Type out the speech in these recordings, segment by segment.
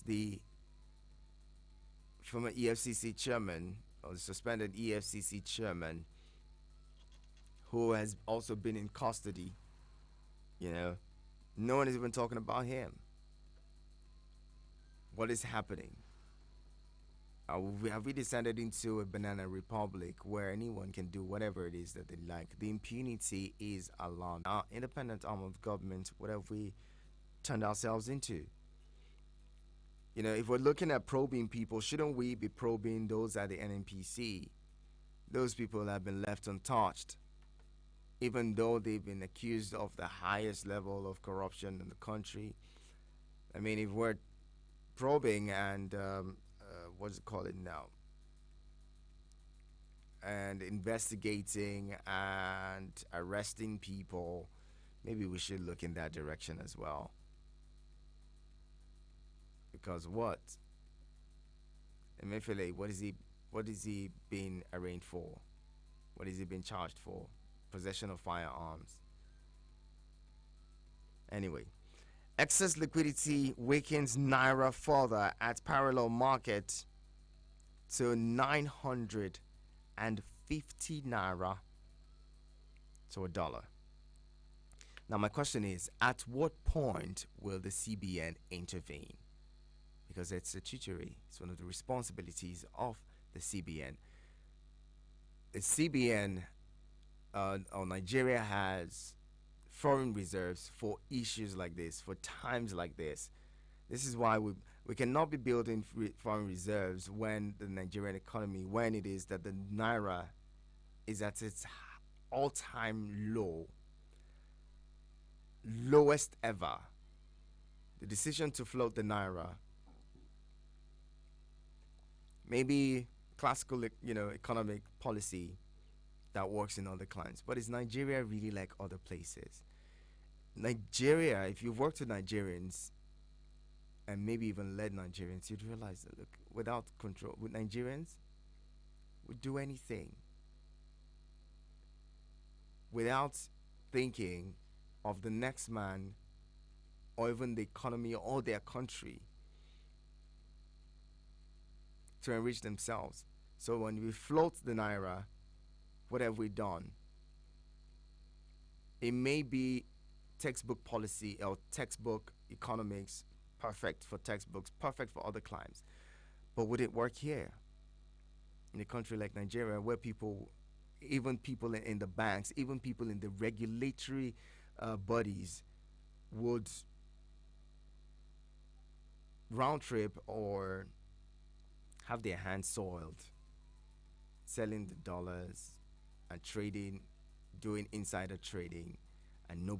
the former EFCC chairman, or the suspended EFCC chairman, who has also been in custody. You know, no one is even talking about him. What is happening? Have we descended into a banana republic where anyone can do whatever it is that they like? The impunity is alarming. Our independent arm of government, what have we turned ourselves into? You know, if we're looking at probing people, shouldn't we be probing those at the NNPC? Those people have been left untouched, even though they've been accused of the highest level of corruption in the country. I mean, if we're probing and what's it called now, and investigating and arresting people, maybe we should look in that direction as well. Because what? Emefiele, what is he being arraigned for? What is he being charged for? Possession of firearms. Anyway, excess liquidity weakens naira further at parallel market to 950 naira to a dollar. Now my question is, at what point will the CBN intervene? Because it's statutory. It's one of the responsibilities of the CBN. The CBN, or Nigeria, has foreign reserves for issues like this, for times like this. This is why we cannot be building foreign reserves when the Nigerian economy, when it is that the naira is at its all-time low, lowest ever. The decision to float the naira, maybe classical, economic policy that works in other climes. But is Nigeria really like other places? Nigeria, if you've worked with Nigerians and maybe even led Nigerians, you'd realize that, look, without control, with Nigerians, would do anything without thinking of the next man or even the economy or their country to enrich themselves. So when we float the naira, what have we done? It may be textbook policy or textbook economics, perfect for textbooks, perfect for other climes. But would it work here? In a country like Nigeria, where people, even people in the banks, even people in the regulatory bodies would round trip or have their hands soiled selling the dollars and trading, doing insider trading, and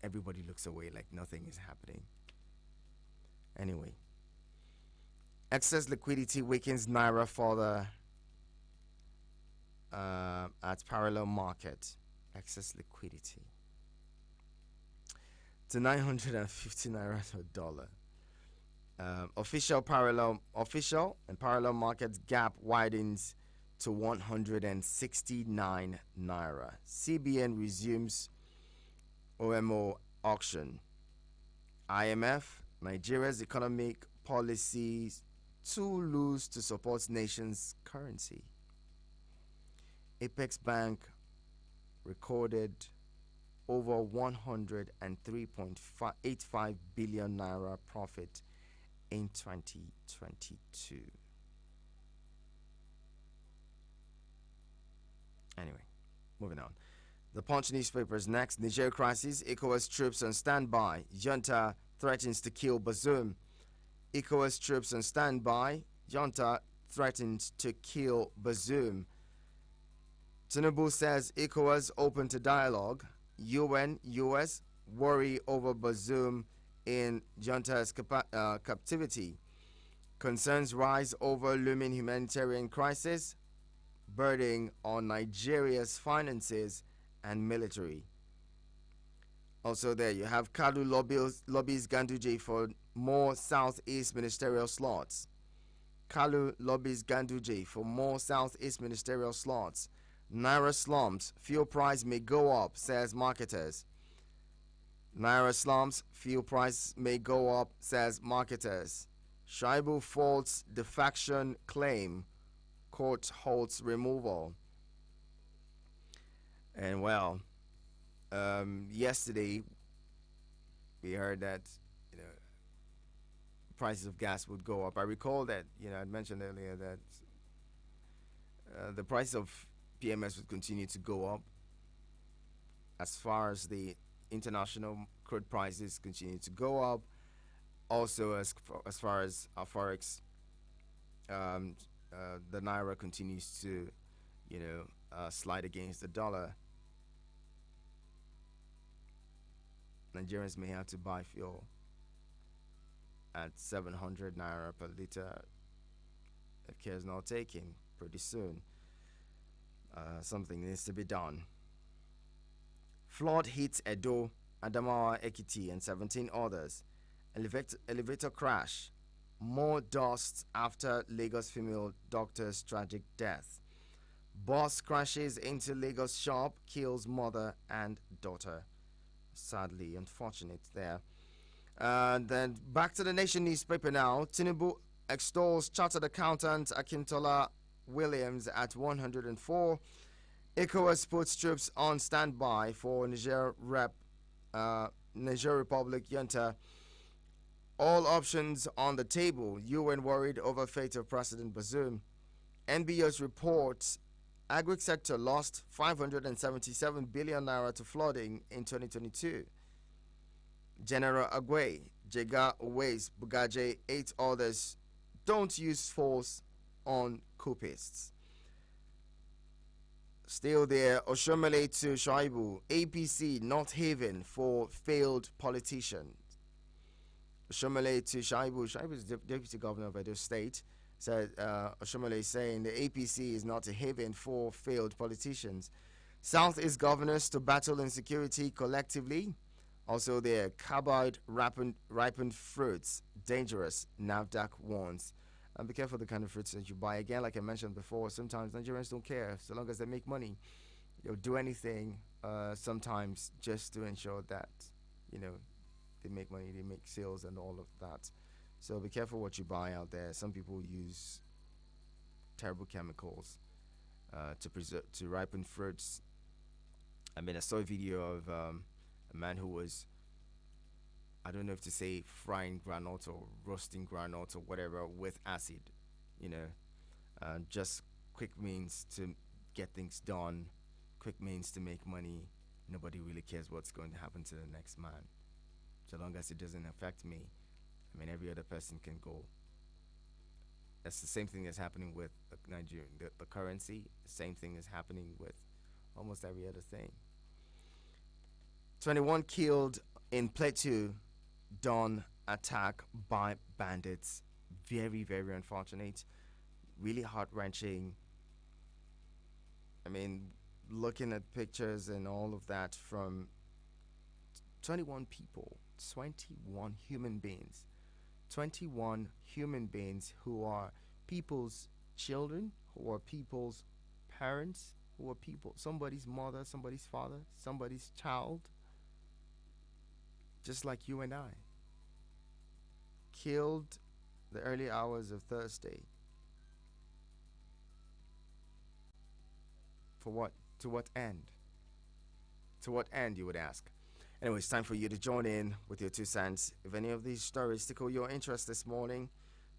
everybody looks away like nothing is happening. Anyway, excess liquidity weakens naira further at parallel market. Excess liquidity to 950 naira to a dollar. Official and parallel markets gap widens to 169 naira. CBN resumes OMO auction. IMF, Nigeria's economic policies too loose to support nation's currency. Apex Bank recorded over 103.85 billion naira profit in 2022. Anyway, moving on. The Punch newspapers next. Niger crisis, ECOWAS troops on standby. Junta threatens to kill Bazoum. ECOWAS troops on standby. Junta threatens to kill Bazoum. Tinubu says ECOWAS open to dialogue. UN, US worry over Bazoum in junta's captivity. Concerns rise over looming humanitarian crisis, burden on Nigeria's finances and military. Also there you have Kalu lobbies Ganduje for more Southeast ministerial slots. Kalu lobbies Ganduje for more Southeast ministerial slots. Naira slumps, fuel price may go up, says marketers. Naira slumps, fuel price may go up, says marketers. Shaibu faults defection claim. Court halts removal. And well, yesterday we heard that prices of gas would go up. I recall that I mentioned earlier that the price of PMS would continue to go up as far as the international crude prices continue to go up. Also, as far as our forex, the naira continues to, slide against the dollar. Nigerians may have to buy fuel at 700 naira per liter if care is not taken pretty soon. Something needs to be done. Flood hits Edo, Adamawa, Ekiti, and 17 others. Elevator crash. More dust after Lagos female doctor's tragic death. Bus crashes into Lagos shop, kills mother and daughter. Sadly unfortunate there. Then back to the Nation newspaper now. Tinubu extols chartered accountant Akintola Williams at 104. ECOWAS puts troops on standby for Niger Republic junta. All options on the table. UN worried over fate of President Bazoum. NBS reports agri sector lost 577 billion naira to flooding in 2022. General Agwe, Jega Uwais, Bugaje, 8 others don't use force on coupists. Still there, Oshomole to Shaibu, APC North Haven for failed politicians. Oshomole to Shaibu. Shaibu is deputy governor of Edo State. Said Oshomole saying the APC is not a haven for failed politicians. Southeast governors to battle insecurity collectively. Also there, carbide ripened fruits, dangerous, NAFDAC warns. And be careful the kind of fruits that you buy. Again, like I mentioned before, sometimes Nigerians don't care. So long as they make money, they'll do anything sometimes just to ensure that, they make money, they make sales and all of that. So be careful what you buy out there. Some people use terrible chemicals to ripen fruits. I mean, I saw a video of a man who was, I don't know if to say frying granite or roasting granite or whatever with acid, just quick means to get things done, quick means to make money. Nobody really cares what's going to happen to the next man. So long as it doesn't affect me, I mean, every other person can go. That's the same thing that's happening with Nigeria, the currency. The same thing is happening with almost every other thing. 21 killed in Plateau, dawn attack by bandits. Very, very unfortunate. Really heart-wrenching. I mean, looking at pictures and all of that from 21 people, 21 human beings. 21 human beings who are people's children, who are people's parents, who are somebody's mother, somebody's father, somebody's child, just like you and I. Killed the early hours of Thursday. For what? To what end? To what end, you would ask? Anyway, it's time for you to join in with your 2 cents. If any of these stories tickle your interest this morning,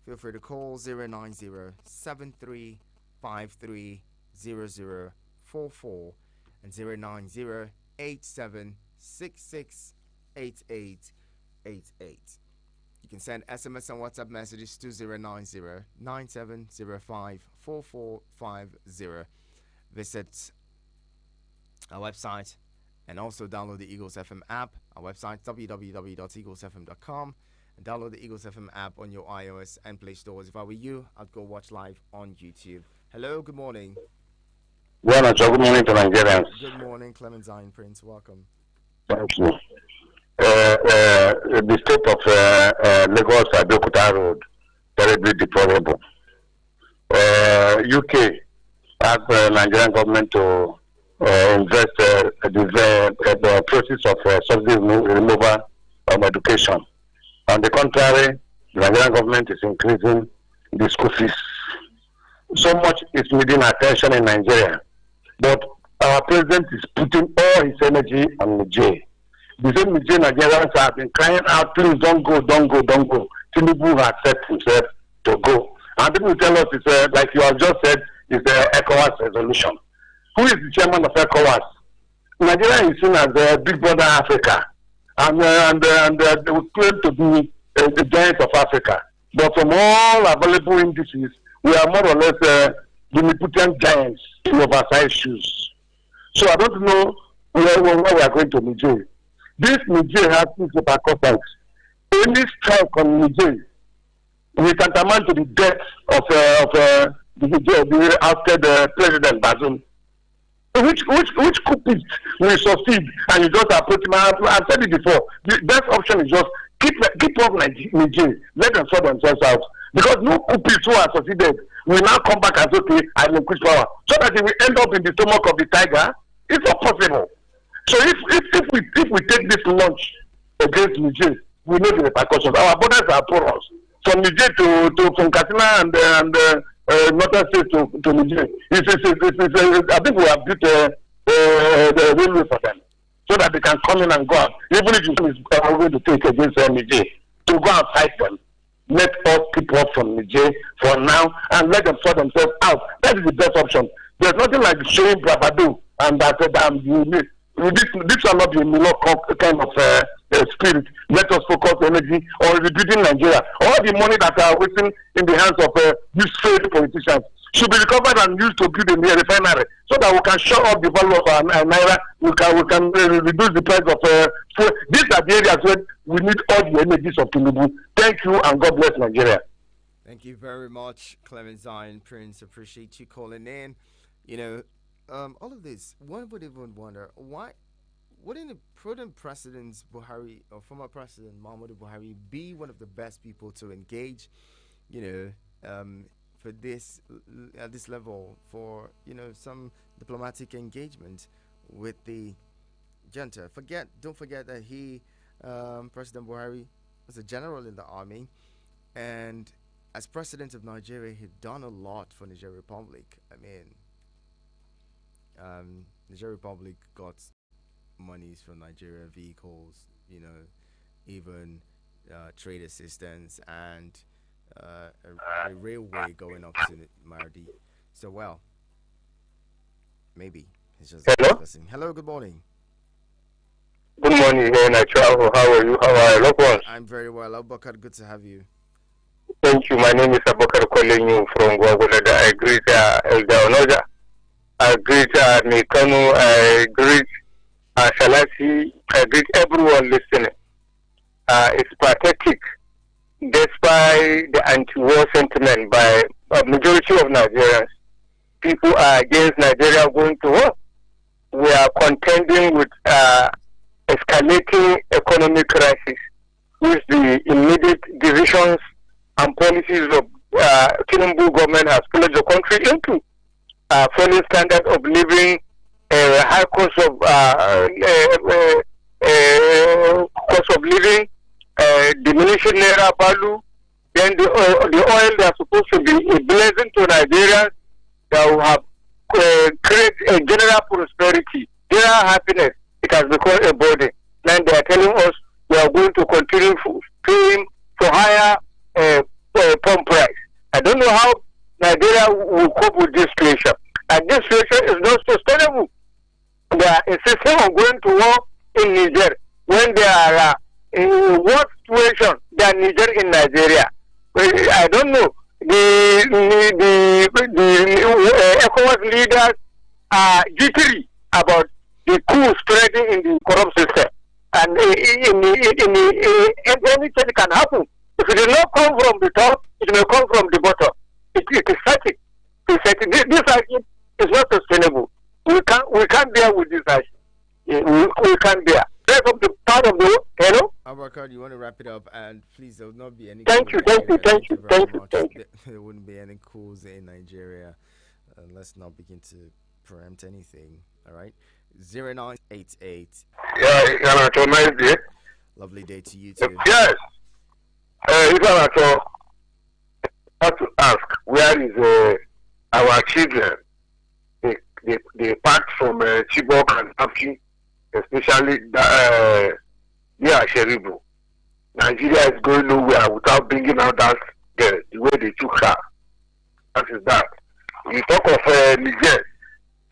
feel free to call 090-7353-0044 and 090-8766-8888. You can send SMS and WhatsApp messages to 090-9705-4450. Visit our website and also download the Eagles FM app. Our website, www.eaglesfm.com, and download the Eagles FM app on your iOS and Play stores. If I were you, I'd go watch live on YouTube. Hello, good morning. Good morning to Nigerians. Good morning, Clementine Prince. Welcome. Thank you. The state of Lagos Abeokuta Road, terribly deplorable. UK asked the Nigerian government to invest the process of subsidy removal from education. On the contrary, The Nigerian government is increasing the school fees. So much is needing attention in Nigeria. But our president is putting all his energy on Niger. The same Niger Nigerians have been crying out, please don't go, don't go, don't go. Tinubu has set himself to go. And people tell us it's like you have just said, it's the ECOWAS resolution. Who is the chairman of ECOWAS? Nigeria is seen as Big Brother Africa, and they would claim to be the giant of Africa. But from all available indices, we are more or less the Lilliputian giants in oversized shoes. So I don't know where we are going to Niger. This Niger has these repercussions. Any strike on Niger will tantamount to the death of the ousted President Bazoum. Which coup will succeed, and you just approach him. I've said it before. The best option is just keep off Niger, let them sort themselves out. Because no coupists who are succeeded will now come back and say, okay, I will increase power. So that it will end up in the stomach of the tiger. It's not possible. So if we take this launch against Niger, we know the repercussions. Our borders are porous. From Niger from Katsina and northern states to Niger. I think we have built a railway for them so that they can come in and go out. Even if it's going to take against Niger, to go and fight them. Let us keep off from Niger for now and let them sort themselves out. That is the best option. There's nothing like showing bravado and that this shall not be a Milo kind of spirit. Let us focus energy on rebuilding Nigeria. All the money that are waiting in the hands of these failed politicians should be recovered and used to build a refinery so that we can show up the value of our naira. We can reduce the price of fuel. These are the areas where we need all the energies of Tinubu. Thank you and God bless Nigeria. Thank you very much, Clement Zion Prince. Appreciate you calling in. You know, all of this, one would even wonder why wouldn't the prudent President Buhari or former President Muhammadu Buhari be one of the best people to engage, you know, for this at this level for some diplomatic engagement with the junta? Don't forget that President Buhari was a general in the army, and as president of Nigeria, he'd done a lot for Niger Republic. I mean, Niger Republic got monies from Nigeria, vehicles, even trade assistance and a railway going up to Maradi. So, well, maybe it's just discussing. Hello, good morning. Good morning, Natural. How are you? How are you? Look, I'm very well. Abubakar, good to have you. Thank you. My name is Abubakar calling you from Gwagwalada. I greet Elder Onoja. I greet Mikano. I greet Salasi. I greet everyone listening. It's pathetic, despite the anti-war sentiment by a majority of Nigerians. People are against Nigeria going to war. We are contending with escalating economic crisis, which the immediate decisions and policies of Tinubu government has plunged the country into. Falling standard of living, high cost of living, diminishing naira value, then the oil they are supposed to be a blessing to Nigerians that will have create a general prosperity, general happiness. It has become a burden. Then they are telling us we are going to continue paying for higher pump price. I don't know how Nigeria will cope with this situation. And this situation is not sustainable. They are insisting on going to war in Niger when they are in what situation than Niger in Nigeria. I don't know. The ECOWAS leaders are jittery about the coup spreading in the corrupt system, and anything can happen. If it did not come from the top, it may come from the bottom. It is static. This action is not sustainable. We can't bear with this action. We can't bear. That's of the part of the hello. Abubakar, you want to wrap it up, and please, there will not be any. Thank you. There wouldn't be any coups in Nigeria. Let's not begin to preempt anything. All right, 0988. Yeah, have a nice day. Lovely day to you too. Yes. If I were to have to ask, where is our children? They packed from Chibok and Afi, especially near Sheribu. Nigeria is going nowhere without bringing out that girl, the way they took her. That is that. You talk of Niger.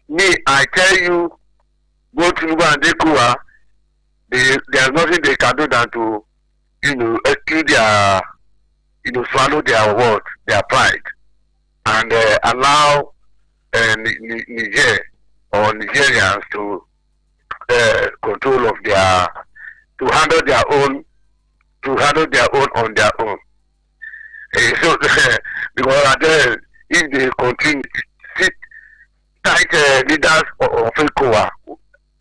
Me, I tell you, go to Nuba and Dekua, there's nothing they can do than to, exclude their, swallow their word, their pride, and allow Niger or Nigerians to control of to handle their own on their own. So because if they continue sit tight leaders of ECOWAS,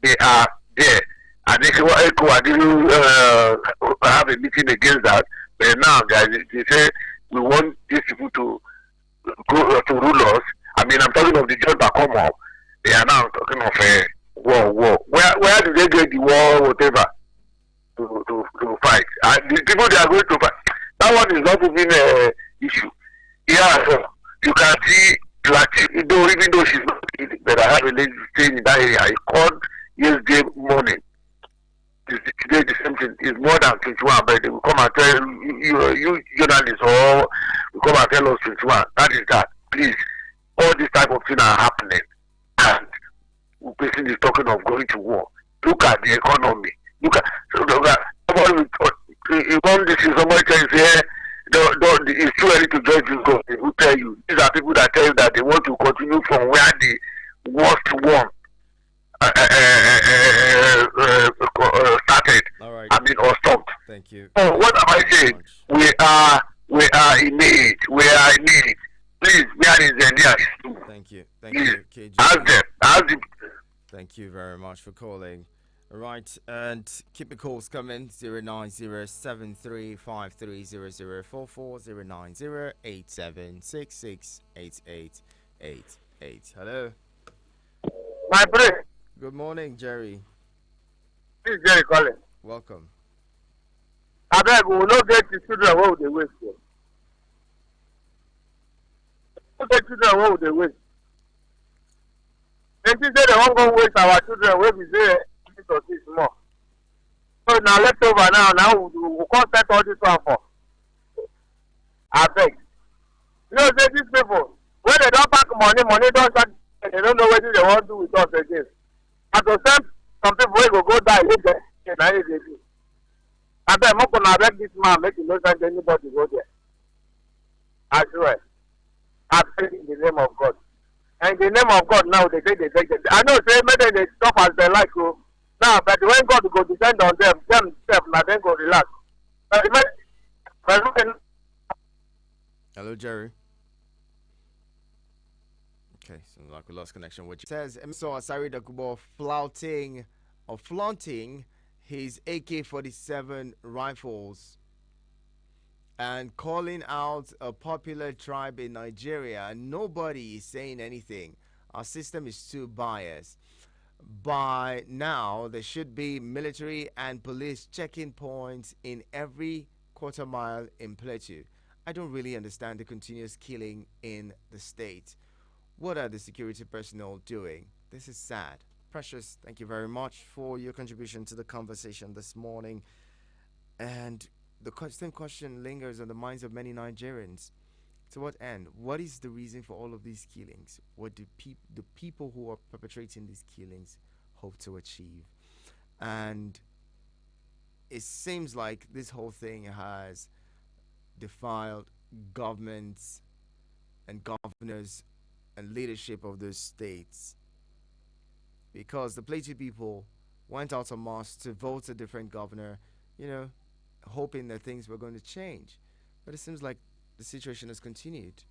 they are there. And ECOWAS didn't have a meeting against that. But now guys, they say we want these people to go to rule us. I mean, I'm talking of the John Bakomo. They are now talking of a war. Where do they get the war, whatever, to fight? And the people they are going to fight, that one is not even an issue. Yeah, so you can see, even though she's not, but I have a lady staying in that area. I called yesterday morning. Today the same thing is more than 21, but they will come and tell you journalists, or will come and tell us 21. That is that. Please, all this type of thing are happening, and the person is talking of going to war. Look at the economy. Look at this is somebody tells you, it's too early to judge this God. They will tell you. These are people that tell you that they want to continue from where the worst one started. All right. I mean, or stopped. Thank you. So what am I saying? We are in need. We are in need. Please, where is the Thank you. Thank you, KG. Ask them. Thank you very much for calling. All right, and keep the calls coming. 09073530044, 09087668888. Hello. My friend. Good morning, Jerry. This is Jerry calling. Welcome. I beg, we will not get the children what would they waste for. The children what would they waste. They say they won't go waste our children where we say or this more. So now left over now we can't set all this one for. I beg. Say these people, when they don't pack money don't start, they don't know what they want to do with us again. And to send some people will go die later. I beg this man, make him not send anybody go there. I swear. I beg in the name of God. And in the name of God now they say they take it. I know say maybe they stop as they like to. Now, but when God go depend on them now then go relax. Hello, Jerry. Okay, so like we lost connection with you. Says saw Asari Dakubo flaunting his AK-47 rifles and calling out a popular tribe in Nigeria. Nobody is saying anything. Our system is too biased. By now, there should be military and police checking points in every quarter mile in Plateau. I don't really understand the continuous killing in the state. What are the security personnel doing? This is sad. Precious, thank you very much for your contribution to the conversation this morning. And the same question lingers on the minds of many Nigerians. To what end? What is the reason for all of these killings? What do the people who are perpetrating these killings hope to achieve? And it seems like this whole thing has defiled governments and governors and leadership of those states, because the Plateau people went out en masse to vote a different governor, hoping that things were going to change. But it seems like the situation has continued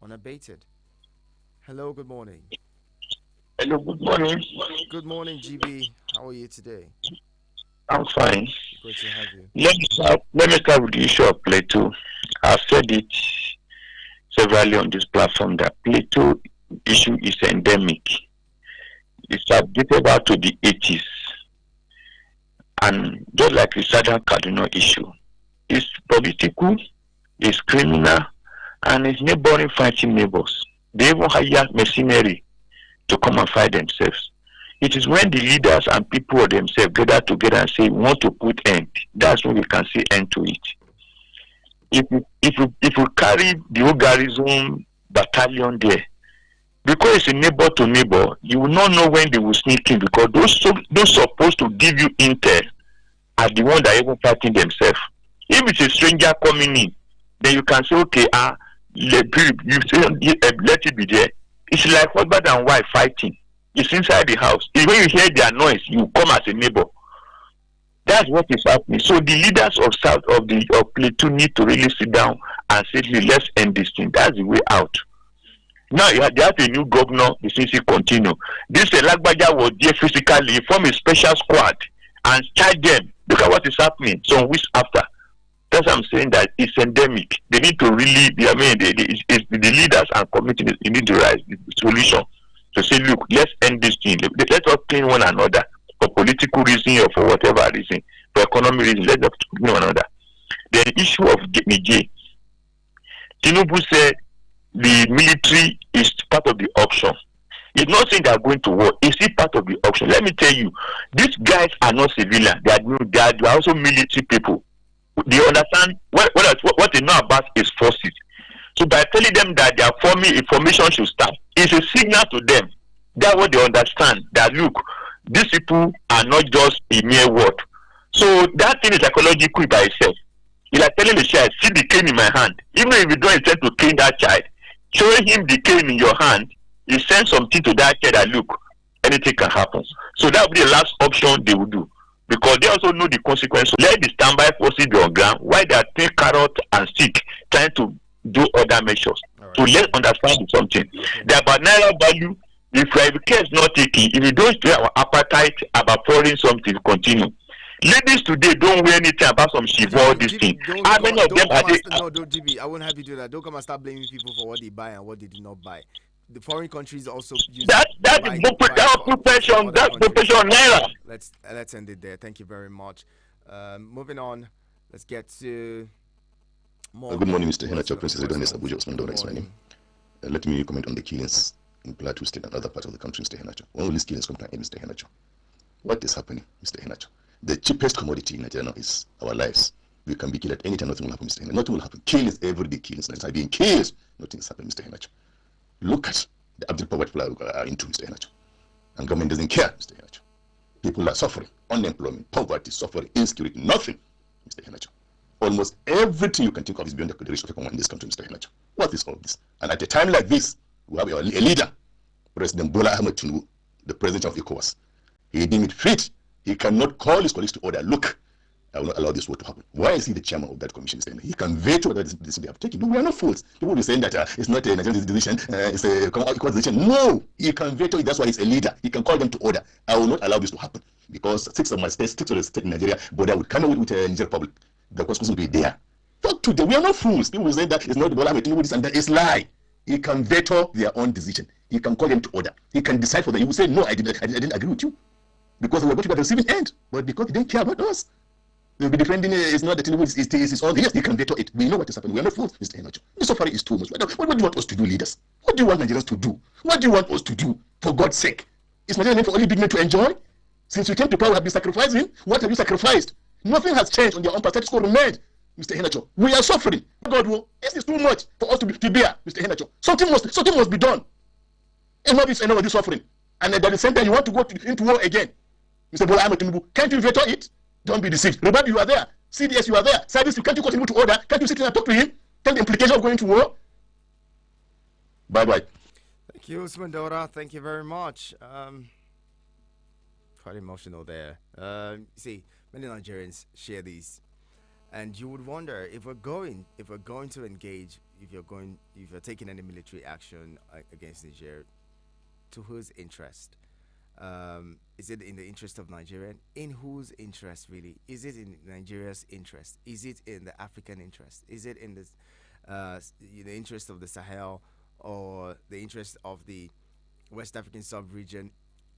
unabated. Hello, good morning. Hello, good morning. Good morning, GB. How are you today? I'm fine. Great to have you. Let me start with the issue of Plateau. I've said it severally on this platform that Plateau issue is endemic. It's updated back to the 80s. And just like the Southern Kaduna issue, It's political, it's criminal, and it's neighboring fighting neighbors. They even hire mercenary to come and fight themselves. It is when the leaders and people of themselves gather together and say, we want to put end. That's when we can see end to it. If you carry the whole garrison battalion there, because it's a neighbor to neighbor, you will not know when they will sneak in, because those supposed to give you intel are the ones that are even fighting themselves. If it's a stranger coming in, then you can say, okay, let it be there. It's like husband and wife fighting. It's inside the house. If when you hear their noise, you come as a neighbor. That's what is happening. So the leaders of South of Plateau need to really sit down and say, let's end this thing. That's the way out. Now they have a new governor. The CC continue. This Lagbaja was there physically. He formed a special squad and charge them. Look at what is happening some weeks after. That's what I'm saying, that it's endemic. They need to really, the leaders and committees, you need to rise the solution to say, look, let's end this thing. Let us clean one another for political reason or for whatever reason, for economic reason. Let's clean one another. The issue of Niger, Tinubu said the military is part of the option. It's not saying they are going to war. It's still part of the option. Let me tell you, these guys are not civilian. They are also military people. They understand what they know about is forces. So by telling them that they are forming a formation should start, it's a signal to them. That's what they understand. That look, these people are not just a mere word. So that thing is psychological by itself. It's like telling the child, see the cane in my hand. Even if you don't intend to cane that child, showing him the cane in your hand, you send something to that child that look, anything can happen. So that will be the last option they will do. Because they also know the consequence. Let the standby forces be on ground while they are taking carrot and stick, trying to do other measures. Right. So let's understand something. Okay. The about naira value, if care is not taking, if you don't share our appetite about pouring something, continue. Ladies today don't wear anything about some shiva, this thing. How many of them are they? No, don't, GB, I won't have you do that. Don't come and start blaming people for what they buy and what they did not buy. The foreign countries also use that's profession. That's profession naira. Let's end it there. Thank you very much. Moving on, let's get to more. Good morning, Mr. Henacho, Princess Adonis Abuja Osman Dora is my name. Let me comment on the killings in Plateau State and other parts of the country, Mr. Henacho. When will these killings come to an end, Mr. Henacho? What is happening, Mr. Henacho? The cheapest commodity in Nigeria now is our lives. We can be killed at any time. Nothing will happen, Mr. Henacho. Nothing will happen. Killings, everyday killings. Nigeria being killed. Nothing is happening, Mr. Henacho. Look at the abject poverty people are into, Mr. Henacho. And government doesn't care, Mr. Henacho. People are suffering. Unemployment, poverty, suffering, insecurity, nothing, Mr. Henacho. Almost everything you can think of is beyond the reach of everyone in this country, Mr. Henacho. What is all of this? And at a time like this, we have a leader, President Bola Ahmed Tinubu, the president of ECOWAS. He deemed it fit. He cannot call his colleagues to order. Look, I will not allow this war to happen. Why is he the chairman of that commission? He can veto that decision they have taken. No, we are not fools. People will be saying that it's not a Nigerian decision, it's a ECOWAS decision. No, he can veto it. That's why he's a leader. He can call them to order. I will not allow this to happen because six of the states in Nigeria border with Kano with Niger Republic. The consequence will be there. Talk to them. We are not fools. People will say that it's not Bola Ahmed Tinubu this and that. It's lie. He can veto their own decision. He can call them to order. He can decide for them. He will say, no, I didn't agree with you. Because we were going to be at the receiving end. But because he didn't care about us, they'll be defending it's not that Tinubu is his own. Yes, he can veto it. We know what is happening. We are not fools, Mr. Henacho. This suffering is too much. What do you want us to do, leaders? What do you want Nigerians to do? What do you want us to do? For God's sake. Is Nigeria for only big men to enjoy? Since we came to power, we have been sacrificing. What have you sacrificed? Nothing has changed on your own pathetic score remained, Mr. Henacho. We are suffering. God will. This is too much for us to bear, Mr. Henacho. Something must be done. Enough is enough of this suffering. And at the same time, you want to go into war again. Mr. Bola Ahmed Tinubu, can't you veto it? Don't be deceived. Robert, you are there. CDS, you are there. Service, can't you continue to order? Can't you sit and talk to him? Tell the implication of going to war? Bye-bye. Thank you, Usman Dora. Thank you very much. Quite emotional there. See, many Nigerians share these. And you would wonder if we're going to engage, if you're taking any military action against Niger, to whose interest? Is it in the interest of Nigeria? In whose interest, really? Is it in Nigeria's interest? Is it in the African interest? Is it in the interest of the Sahel or the interest of the West African sub-region?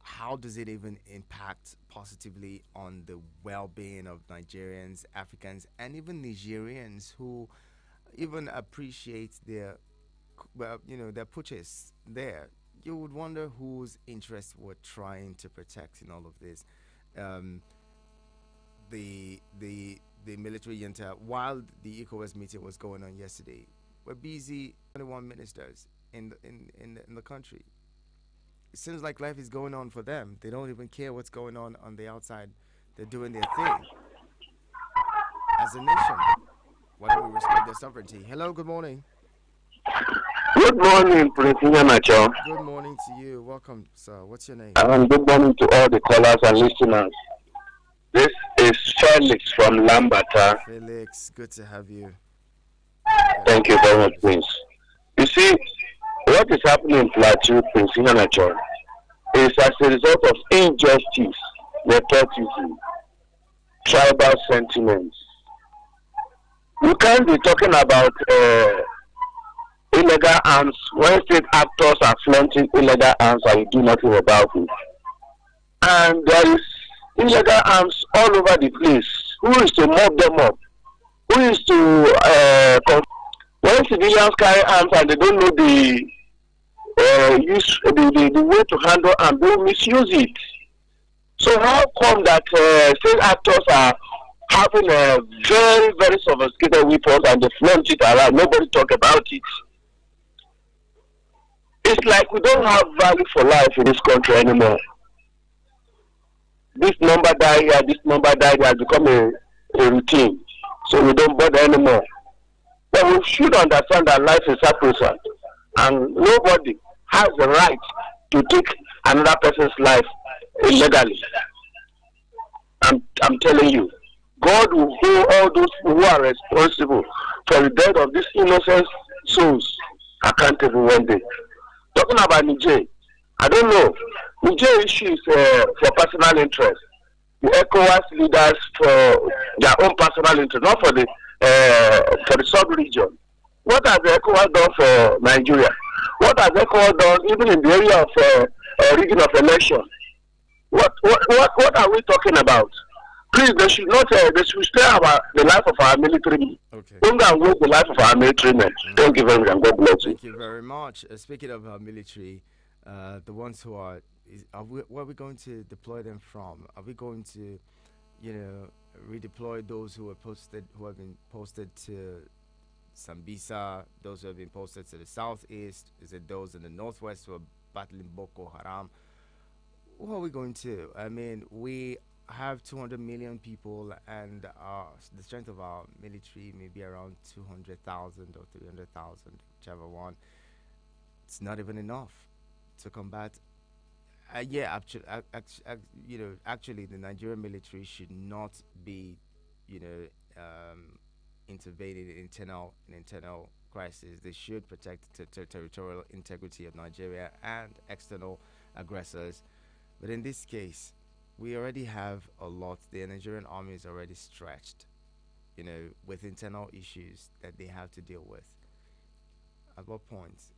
how does it even impact positively on the well-being of Nigerians, Africans, and even Nigerians who even appreciate their, well, their purchase there? You would wonder whose interests we're trying to protect in all of this. Um, the military junta, while the ECOWAS meeting was going on yesterday, were busy 21 ministers in the country. It seems like life is going on for them. They don't even care what's going on the outside. They're doing their thing. As a nation, why don't we respect their sovereignty? Hello, good morning. Good morning, Prince Iheanacho. Good morning to you. Welcome, sir. What's your name? And good morning to all the callers and listeners. This is Felix from Lambata. Felix, good to have you. Thank you very much, Prince. You see, what is happening in Plateau, Prince Iheanacho, is as a result of injustice, nepotism, tribal sentiments. You can't be talking about illegal arms when state actors are flaunting illegal arms and you do nothing about it. And there is illegal arms all over the place. Who is to mop them up? Who is to when civilians carry arms and they don't know the way to handle and they misuse it? So how come that state actors are having a very, very sophisticated weapons and they flaunt it around? Nobody talk about it. It's like we don't have value for life in this country anymore. This number died here, this number died here has become a routine. So we don't bother anymore. But we should understand that life is sacrosanct and nobody has the right to take another person's life illegally. I'm telling you, God will hold all those who are responsible for the death of these innocent souls accountable one day. Talking about Niger, I don't know. Niger issues for personal interest. The ECOWAS leaders for their own personal interest, not for the sub-region. What has the ECOWAS done for Nigeria? What has ECOWAS done even in the area of rigging of election? What are we talking about? Please, they should not. They should spare the life of our military men. Okay. Don't go and waste the life of our military men. Thank you very much, and God bless you. Thank you very much. Speaking of our military, the ones who are where are we going to deploy them from? Are we going to, redeploy those who have been posted to Sambisa, those who have been posted to the southeast? Is it those in the northwest who are battling Boko Haram? What are we going to? I mean, we have 200 million people, and the strength of our military may be around 200,000 or 300,000, whichever one. It's not even enough to combat. Actually, the Nigerian military should not be, intervening in internal crisis. They should protect the territorial integrity of Nigeria and external aggressors. But in this case, we already have a lot. The Nigerian army is already stretched, with internal issues that they have to deal with. At what point,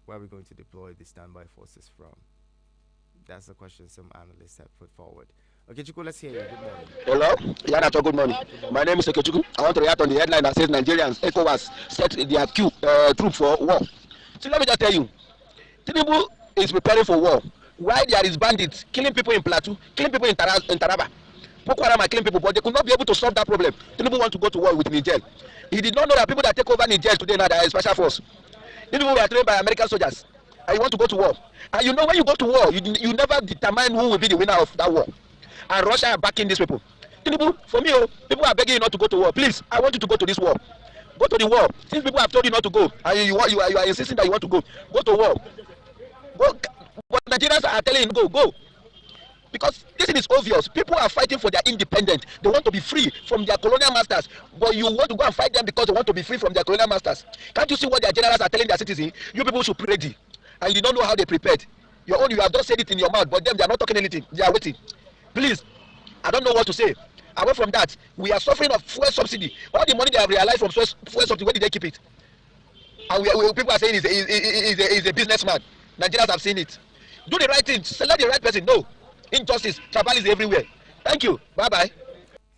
where are we going to deploy the standby forces from? That's the question some analysts have put forward. Okay, Chuku, let's hear you. Good morning. Hello? Yanacho, good morning. My name is Okechuku. I want to react on the headline that says Nigerians, ECOWAS, set their troop for war. So let me just tell you, Tinubu is preparing for war. Why there is bandits killing people in Plateau, killing people in Taraba. Boko Haram are killing people, but they could not be able to solve that problem. Tinubu want to go to war with Niger. He did not know that people that take over Niger today now, they are special force. These people were trained by American soldiers. And you want to go to war. And when you go to war, you never determine who will be the winner of that war. And Russia are backing these people. Tinubu, for me, people are begging you not to go to war. Please, I want you to go to this war. Go to the war. Since people have told you not to go, and you are insisting that you want to go to war. Go. But Nigerians are telling him, go. Because this is obvious. People are fighting for their independence. They want to be free from their colonial masters. But you want to go and fight them because they want to be free from their colonial masters. Can't you see what their generals are telling their citizens? You people should be ready. And you don't know how they prepared. You have just said it in your mouth, but them, they are not talking anything. They are waiting. Please, I don't know what to say. Away from that, we are suffering of fuel subsidy. All the money they have realized from fuel subsidy, where did they keep it? And people are saying he's a businessman. Nigerians have seen it. Do the right thing. Select the right person. No. Injustice, tribalism everywhere. Thank you. Bye-bye.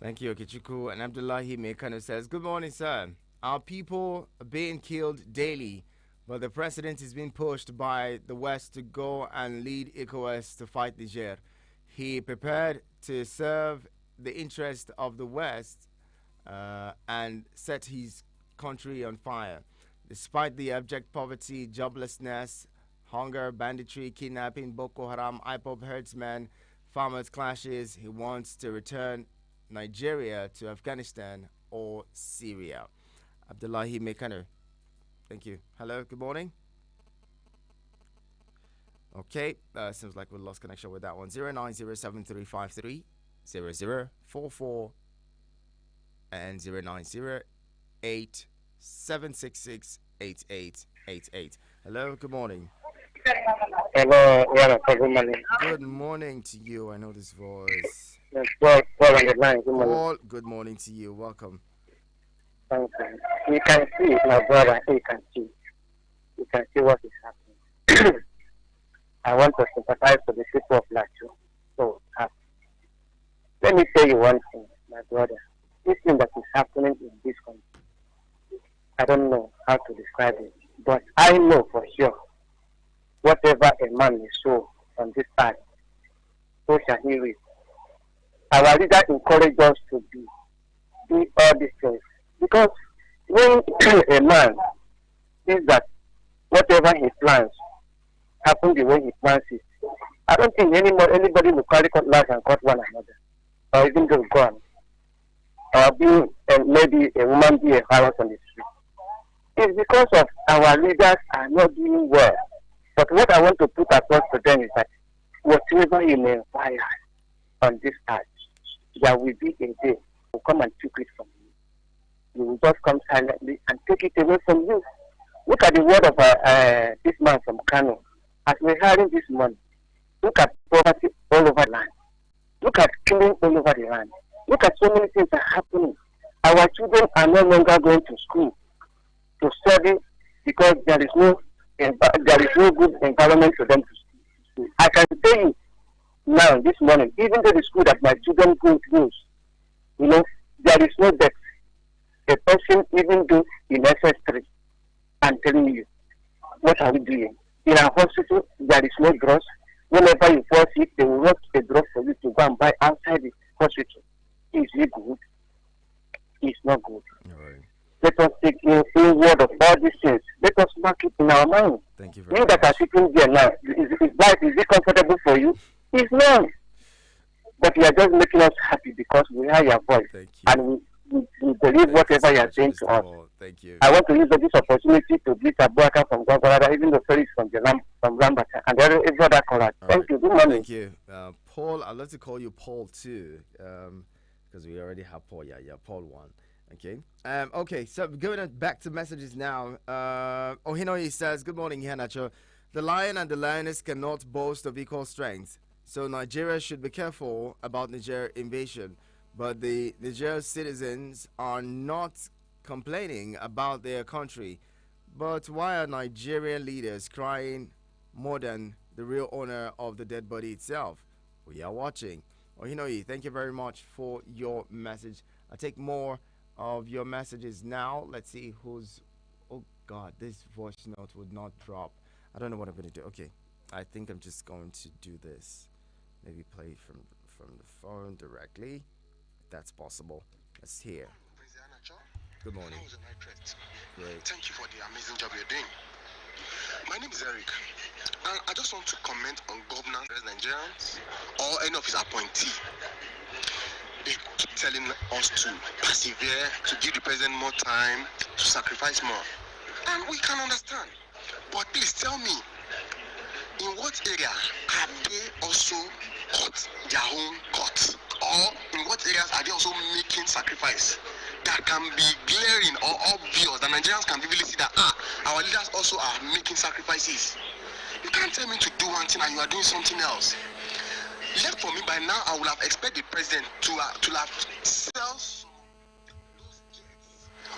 Thank you, Okichuku. And Abdullahi Mekano says, good morning, sir. Our people are being killed daily, but the president is being pushed by the West to go and lead ECOWAS to fight Niger. He prepared to serve the interest of the West and set his country on fire. Despite the abject poverty, joblessness, hunger, banditry, kidnapping, Boko Haram, IPOB herdsmen, farmers clashes, he wants to return Nigeria to Afghanistan or Syria. Abdullahi Mekano. Thank you. Hello, good morning. Okay, seems like we lost connection with that one. 09073530044 and 09087668888. Hello, good morning. Hello, good morning. Good morning to you. I know this voice. Paul on the line. Good morning. Paul, good morning to you. Welcome. Thank you. You can see, my brother, you can see. You can see what is happening. I want to sympathize with the people of Lacho. So happy. Let me tell you one thing, my brother. This thing that is happening in this country, I don't know how to describe it, but I know for sure whatever a man is sow on this earth, so shall he reap. Our leader encouraged us to do all these things. Because when a man sees that whatever he plans happens the way he plans it, I don't think anybody will carry cutlass and cut one another, or even go gun, or maybe a woman be a harlot on the street. It's because of our leaders are not doing well. But what I want to put across to them is that whatever you may inspire on this earth, there will be a day will come and take it from you. You will just come silently and take it away from you. Look at the word of this man from Kano. As we're hearing this morning, look at poverty all over the land. Look at killing all over the land. Look at so many things that are happening. Our children are no longer going to school to study because there is no good environment for them to study. I can tell you now, this morning, even though the school that my children go to, there is no debt. A person even do in SS3. I'm telling you, what are we doing? In our hospital, there is no drugs. Whenever you fall sick, they will write a drug for you to go and buy outside the hospital. Is it good? It's not good. Right. Let us take in word of all these things. Let us mark it in our mind. Thank you very You much. that are sitting there now, is it comfortable for you? It's not. But you are just making us happy because we hear your voice. Thank you. And we believe whatever you are saying to us. Thank you. I want to use this opportunity to greet Abuaka from Gwagwarada, even though Felix from Rambata, and every other caller. Thank you. Good morning. Thank you. Paul, I'd love to call you Paul too, because we already have Paul. Yeah, Paul 1. Okay. Okay, so going back to messages now. Ohinoyi says, good morning, Hanacho. The lion and the lioness cannot boast of equal strength. So Nigeria should be careful about Niger invasion. But the Niger citizens are not complaining about their country. But why are Nigerian leaders crying more than the real owner of the dead body itself? We are watching. Ohinoyi, thank you very much for your message. I'll take more of your messages now. Let's see who's... Oh, God, this voice note would not drop. I don't know what I'm going to do. Okay, I think I'm just going to do this. Maybe play from the phone directly. That's possible. Let's hear. Good morning. Great. Thank you for the amazing job you're doing. My name is Eric, and I just want to comment on governance as Nigerians or any of his appointee. They keep telling us to persevere, to give the president more time, to sacrifice more. And we can understand. But please tell me, in what area have they also cut their own cut? Or in what areas are they also making sacrifice that can be glaring or obvious that Nigerians can vividly see that our leaders also are making sacrifices? You can't tell me to do one thing and you are doing something else. Left for me by now, I would have expected the president to have sales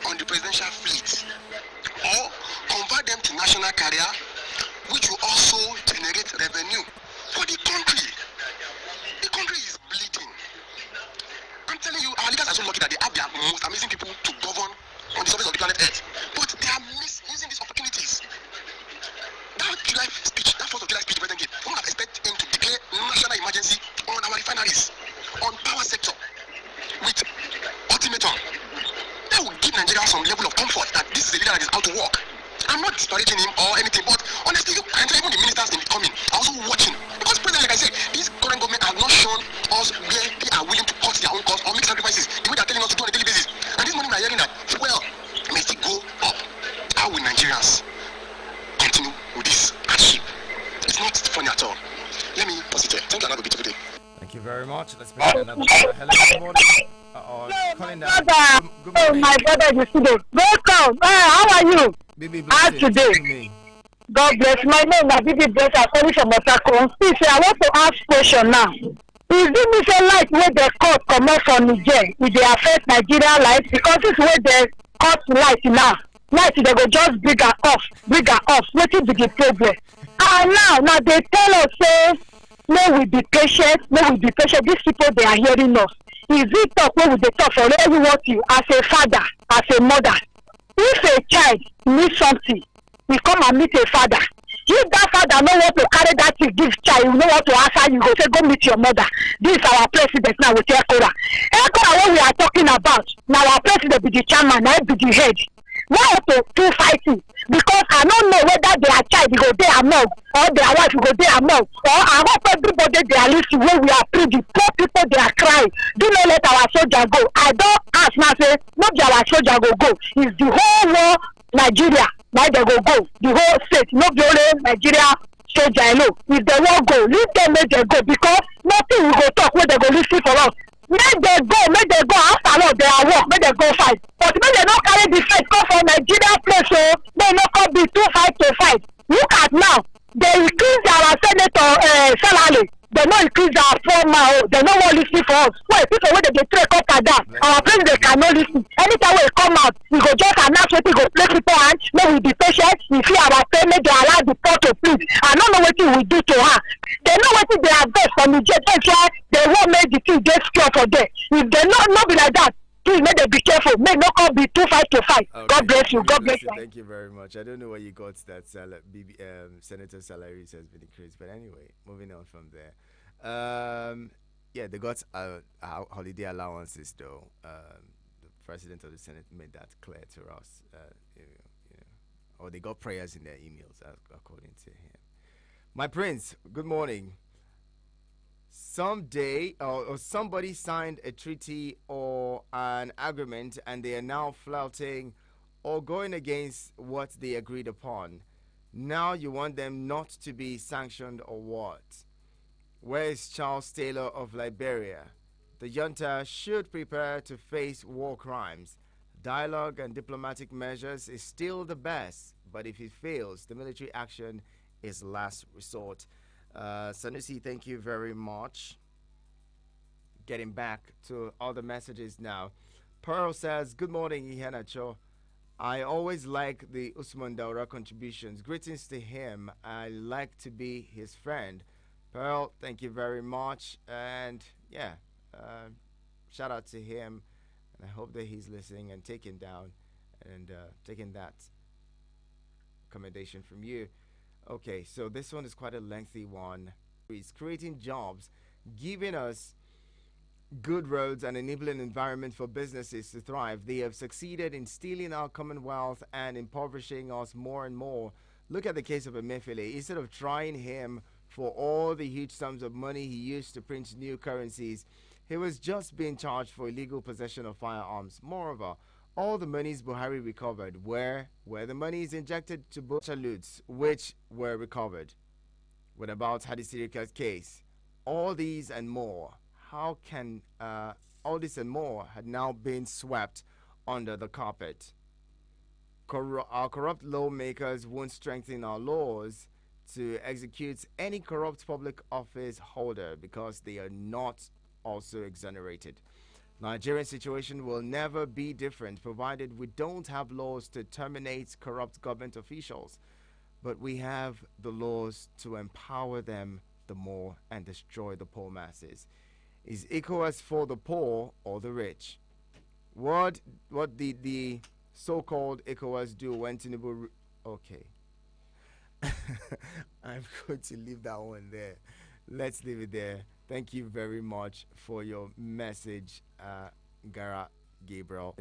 on the presidential fleet or convert them to national carrier, which will also generate revenue. for the country is bleeding. I'm telling you, our leaders are so lucky that they have their most amazing people to govern on the surface of the planet Earth. But they are misusing these opportunities. That July speech, that 4th of July speech, the President gave, we have expected him to declare national emergency on our refineries, on power sector, with ultimatum. That will give Nigeria some level of comfort that this is a leader that is out to work. I'm not disparaging him or anything, but honestly, you can tell even the ministers in the coming are also watching. Because President, like I said, this current government have not shown us where they are willing to cut their own costs or make sacrifices the way they are telling us to do on a daily basis. And this morning we are hearing that fuel may still go up. How will Nigerians continue with this hardship? It's not funny at all. Let me pause it here. Thank you and have a beautiful day. Thank you very much. Let's bring another caller. Hello, good morning. Calling down. Good Oh, morning. my brother is today. Welcome. How are you? Baby, How bless today? me. God bless. My name is Bibi Blesser, calling from Otako. Please, I want to ask question now. Is it this a light where the court come out from Niger? Will they affect Nigeria life? Because this where the court light now. Light they go just bring her off. What is the problem? And now they tell us say, no, we be patient. These people they are hearing us. Is it talk where we dey talk for everyone you as a father, as a mother? If a child needs something, we come and meet a father. If that father no want to carry that thing give child, you no want to answer, you go say go meet your mother. This is our president now with Ekora. Ekora what we are talking about. Now our president be the chairman, now be the head. Why to two fighting? Because I don't know whether their child go there among or their wife go there among. Or I hope everybody they are listening when we are praying. The poor people they are crying. Do not let our soldier go. I don't ask now say not our soldier go. It's the whole war Nigeria. Now they go. The whole state, not the only Nigeria soldier alone. If they won't go, leave them make they go because nothing will go talk when they go listen for us. Make they go after all they are work, make they go fight. But make they not carry the fight come from Nigeria place, so they not come be 2-5 to fight. Look at now, they increase our senator salary. They not increase our former, they not want listen for us. Wait, people when they get trek up and down, our president cannot listen. Anytime we come out, we go just announce what we go play people hand, make we be patient, we see our payment, they allow the poor to please. I don't know what we do to her. They know what they are best from the jet, that's why they won't make the thing get secure for them. If they not be like that, please make them be careful. Make no come be 2-5 to fight. Okay. God bless you. God bless you. Thank you very much. I don't know where you got that senator salaries has been increased, but anyway, moving on from there. Yeah, they got holiday allowances though. The president of the Senate made that clear to us. Or they got prayers in their emails, according to him. My prince, good morning. Someday or somebody signed a treaty or an agreement and they are now flouting or going against what they agreed upon. Now you want them not to be sanctioned or what? Where is Charles Taylor of Liberia? The junta should prepare to face war crimes. Dialogue and diplomatic measures is still the best, but if it fails, the military action is last resort. Sanusi, thank you very much. Getting back to all the messages now. Pearl says, good morning, Iheanacho. I always like the Usman Daura contributions. Greetings to him. I like to be his friend. Pearl, thank you very much. And yeah, shout out to him. And I hope that he's listening and taking down and taking that commendation from you. Okay, so this one is quite a lengthy one. It's creating jobs, giving us good roads and enabling environment for businesses to thrive. They have succeeded in stealing our commonwealth and impoverishing us more and more. Look at the case of Emefiele. Instead of trying him for all the huge sums of money he used to print new currencies, he was just being charged for illegal possession of firearms. Moreover, all the monies Buhari recovered were where the money is injected to butcher loots, which were recovered. What about Hadi Sirika's case? All these and more. How can all this and more had now been swept under the carpet? Our corrupt lawmakers won't strengthen our laws to execute any corrupt public office holder because they are not also exonerated. Nigerian situation will never be different provided we don't have laws to terminate corrupt government officials, but we have the laws to empower them the the more and destroy the poor masses. Is ECOWAS for the poor or the rich? What did the so-called ECOWAS do when Tinubu? Okay, I'm going to leave that one there. Let's leave it there. Thank you very much for your message, Gara Gabriel.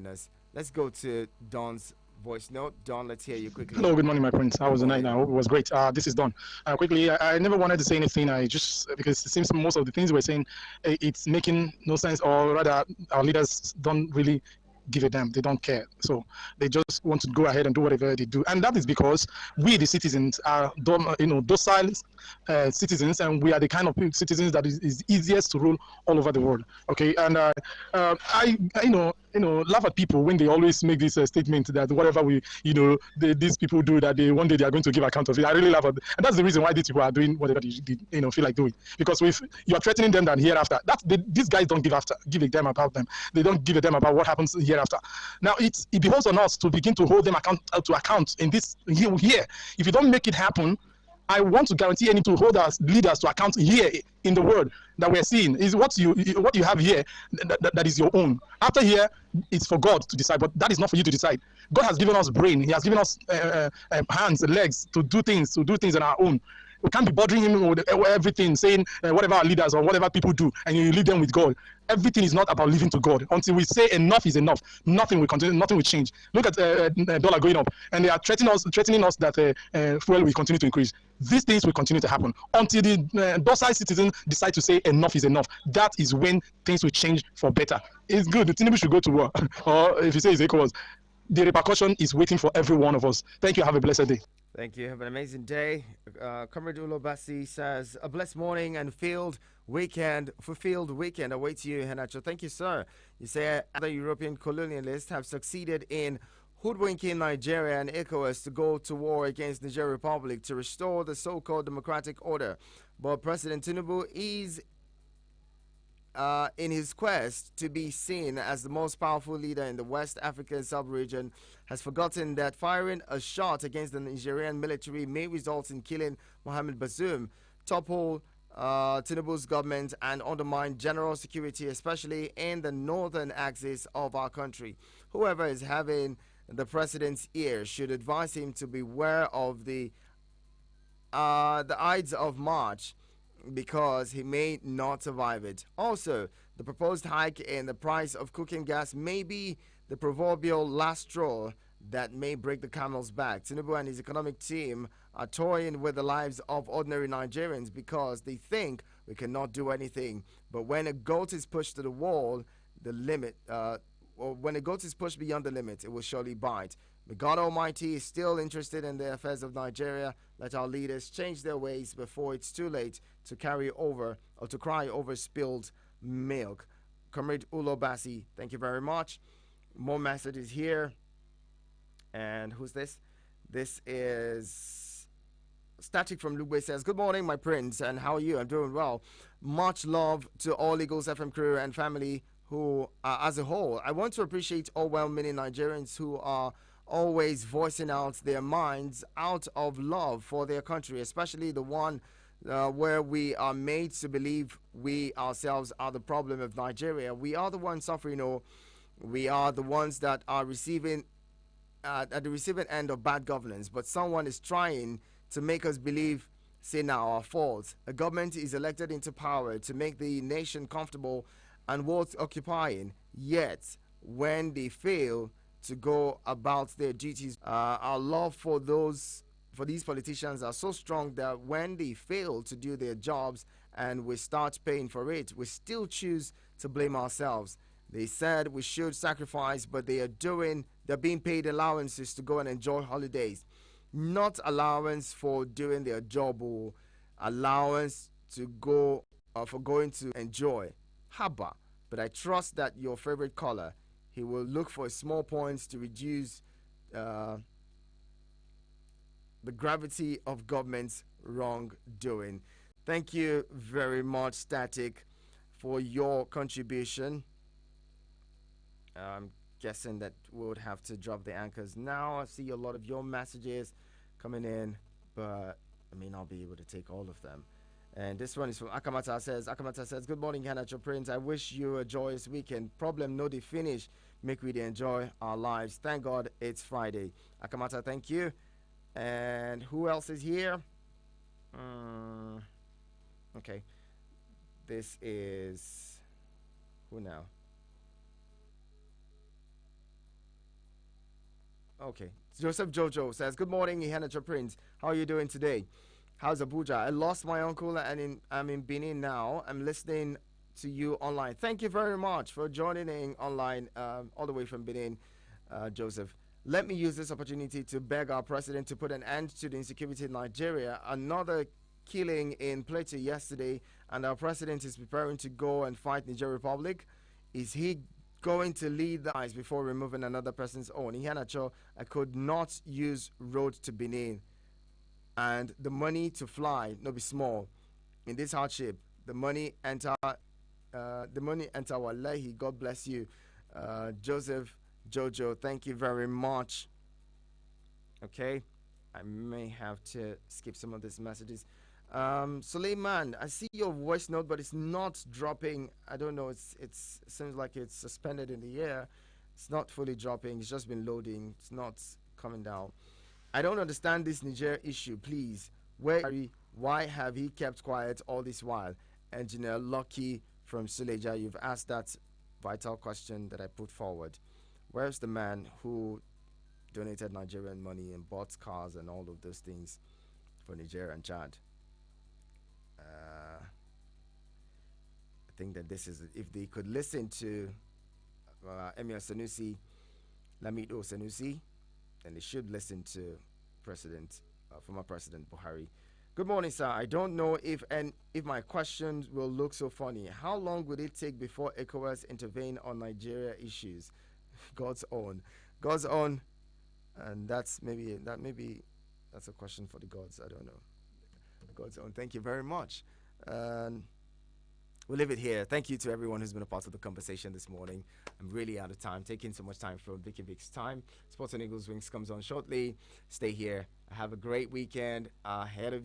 Let's go to Don's voice note. Don, let's hear you quickly. Hello, good morning, my friends. How was the night? I hope it was great. This is Don. Quickly, I never wanted to say anything. I just, because it seems most of the things we're saying, it's making no sense, or rather, our leaders don't really give a damn. They don't care. So they just want to go ahead and do whatever they do. And that is because we, the citizens, are docile citizens, and we are the kind of citizens that is easiest to rule all over the world. Okay, and I laugh at people when they always make this statement that whatever these people do, that one day they are going to give account of it. I really laugh at, and that's the reason why these people are doing whatever they feel like doing. Because if you are threatening them that hereafter, these guys don't give a damn about them. They don't give a damn about what happens hereafter. Now it behoves on us to begin to hold them to account in this here. If you don't make it happen, I want to guarantee any to hold us leaders to account here in the world that we're seeing is what you have here that is your own. After here, it's for God to decide, but that is not for you to decide. God has given us brain. He has given us hands, legs to do things on our own. We can't be bothering him with everything, saying whatever our leaders or whatever people do, and you leave them with God. Everything is not about living to God. Until we say enough is enough, nothing will continue, nothing will change. Look at dollar going up, and they are threatening us that fuel will continue to increase. These things will continue to happen until the docile citizens decide to say enough is enough. That is when things will change for better. It's good. The Tinubu should go to war, or if you say it's ECOWAS, the repercussion is waiting for every one of us. Thank you. Have a blessed day. Thank you. Have an amazing day. Comrade Ulobasi says, a blessed morning and fulfilled weekend awaits you, Henacho. Thank you, sir. You say other European colonialists have succeeded in hoodwinking Nigeria and ECOWAS to go to war against Niger Republic to restore the so-called democratic order. But President Tinubu is in his quest to be seen as the most powerful leader in the West African sub-region, has forgotten that firing a shot against the Nigerian military may result in killing Mohamed Bazoum, topple Tinubu's government, and undermine general security, especially in the northern axis of our country. Whoever is having the president's ear should advise him to beware of the Ides of March, because he may not survive it. Also, the proposed hike in the price of cooking gas may be the proverbial last straw that may break the camel's back. Tinubu and his economic team are toying with the lives of ordinary Nigerians because they think we cannot do anything. But when a goat is pushed to the wall, or when a goat is pushed beyond the limit, it will surely bite. May God Almighty is still interested in the affairs of Nigeria. Let our leaders change their ways before it's too late to cry over spilled milk. Comrade Ulobasi, thank you very much. More messages here. And who's this? This is Static from Lugbe says, good morning, my prince, and how are you? I'm doing well. Much love to all Eagles FM crew and family who as a whole. I want to appreciate all well-meaning Nigerians who are always voicing out their minds out of love for their country, especially the one where we are made to believe we ourselves are the problem of Nigeria. We are the ones suffering, or we are the ones that are receiving at the receiving end of bad governance, but someone is trying to make us believe, say now, our fault. A government is elected into power to make the nation comfortable and worth occupying, yet when they fail to go about their duties, our love for these politicians are so strong that when they fail to do their jobs and we start paying for it, we still choose to blame ourselves. They said we should sacrifice, but they're being paid allowances to go and enjoy holidays. Not allowance for doing their job, or allowance to go for going to enjoy. Haba. But I trust that your favorite caller, he will look for small points to reduce the gravity of government's wrongdoing. Thank you very much, Static, for your contribution. I'm guessing that we would have to drop the anchors now. I see a lot of your messages coming in, but I may not be able to take all of them. And this one is from Akamata says, good morning, Hanacho Prince. I wish you a joyous weekend. Problem no the finish. Make we dey enjoy our lives. Thank God it's Friday. Akamata, thank you. And who else is here? Okay. This is who now? Okay. Joseph Jojo says, good morning, Hanacho Prince. How are you doing today? How's Abuja? I lost my uncle and I'm in Benin now. I'm listening to you online. Thank you very much for joining in online all the way from Benin, Joseph. Let me use this opportunity to beg our president to put an end to the insecurity in Nigeria. Another killing in Plateau yesterday, and our president is preparing to go and fight Niger Republic. Is he going to lead the eyes before removing another person's own? Ihanacho, I could not use road to Benin. And the money to fly no be small in this hardship. The money enter wallahi. God bless you, Joseph Jojo. Thank you very much. Okay, I may have to skip some of these messages. Suleiman, I see your voice note, but it's not dropping. I don't know. It seems like it's suspended in the air. It's not fully dropping. It's just been loading. It's not coming down. I don't understand this Niger issue, please. Why have he kept quiet all this while? Engineer Lucky from Suleja, you've asked that vital question that I put forward. Where's the man who donated Nigerian money and bought cars and all of those things for Niger and Chad? I think that this is, if they could listen to Emir Sanusi, Lamido Sanusi, then they should listen to former President Buhari. Good morning, sir. I don't know if my questions will look so funny. How long would it take before ECOWAS intervene on Nigeria issues? God's own, and that's a question for the gods. I don't know. God's own. Thank you very much. We'll leave it here. Thank you to everyone who's been a part of the conversation this morning. I'm really out of time, taking so much time from Vicky Vic's time. Sports and Eagles Wings comes on shortly. Stay here. Have a great weekend ahead of you.